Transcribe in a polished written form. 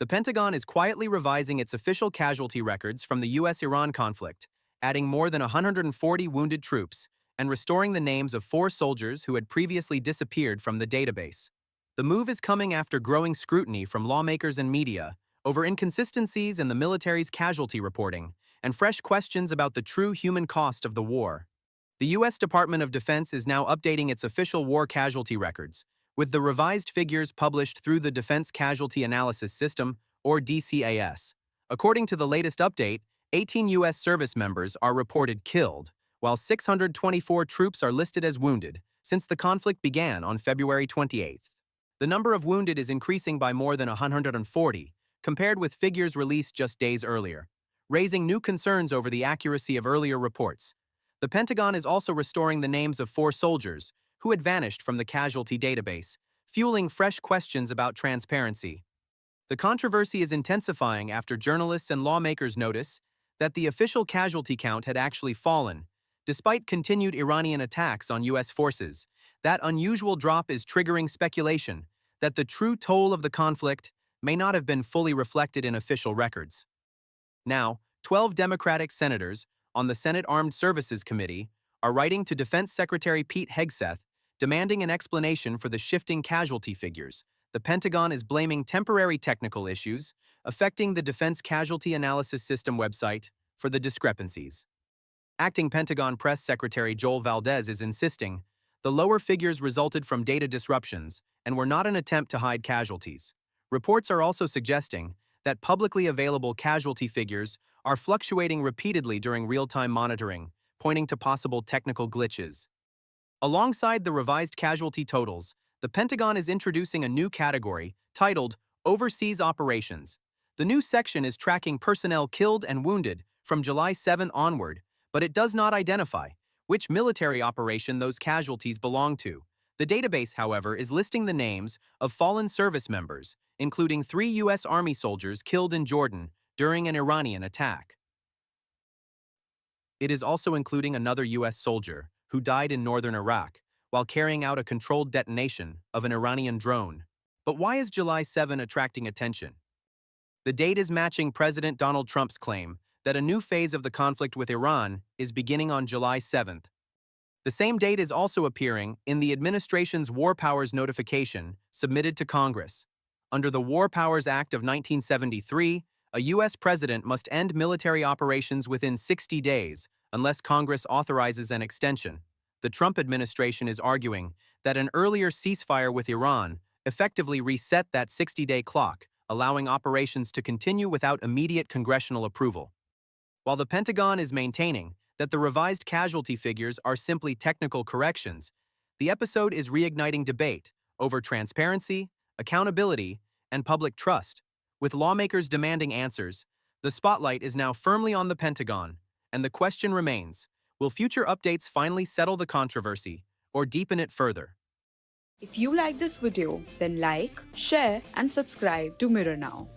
The Pentagon is quietly revising its official casualty records from the US-Iran conflict, adding more than 140 wounded troops and restoring the names of 4 soldiers who had previously disappeared from the database. The move is coming after growing scrutiny from lawmakers and media over inconsistencies in the military's casualty reporting and fresh questions about the true human cost of the war. The U.S. Department of Defense is now updating its official war casualty records, with the revised figures published through the Defense Casualty Analysis System, or DCAS. According to the latest update, 18 U.S. service members are reported killed, while 624 troops are listed as wounded since the conflict began on February 28. The number of wounded is increasing by more than 140, compared with figures released just days earlier, raising new concerns over the accuracy of earlier reports. The Pentagon is also restoring the names of 4 soldiers who had vanished from the casualty database, fueling fresh questions about transparency. The controversy is intensifying after journalists and lawmakers notice that the official casualty count had actually fallen, despite continued Iranian attacks on U.S. forces. That unusual drop is triggering speculation that the true toll of the conflict may not have been fully reflected in official records. Now, 12 Democratic senators on the Senate Armed Services Committee are writing to Defense Secretary Pete Hegseth demanding an explanation for the shifting casualty figures. The Pentagon is blaming temporary technical issues affecting the Defense Casualty Analysis System website for the discrepancies. Acting Pentagon Press Secretary Joel Valdez is insisting the lower figures resulted from data disruptions and were not an attempt to hide casualties. Reports are also suggesting that publicly available casualty figures are fluctuating repeatedly during real-time monitoring, pointing to possible technical glitches. Alongside the revised casualty totals, the Pentagon is introducing a new category titled Overseas Operations. The new section is tracking personnel killed and wounded from July 7 onward, but it does not identify which military operation those casualties belong to. The database, however, is listing the names of fallen service members, including 3 U.S. Army soldiers killed in Jordan during an Iranian attack. It is also including another U.S. soldier who died in northern Iraq while carrying out a controlled detonation of an Iranian drone. But why is July 7 attracting attention? The date is matching President Donald Trump's claim that a new phase of the conflict with Iran is beginning on July 7th. The same date is also appearing in the administration's War Powers notification submitted to Congress. Under the War Powers Act of 1973, a U.S. president must end military operations within 60 days unless Congress authorizes an extension. The Trump administration is arguing that an earlier ceasefire with Iran effectively reset that 60-day clock, allowing operations to continue without immediate congressional approval. While the Pentagon is maintaining that the revised casualty figures are simply technical corrections, the episode is reigniting debate over transparency, accountability, and public trust. With lawmakers demanding answers, the spotlight is now firmly on the Pentagon, and the question remains, will future updates finally settle the controversy or deepen it further? If you like this video, then like, share, and subscribe to Mirror Now.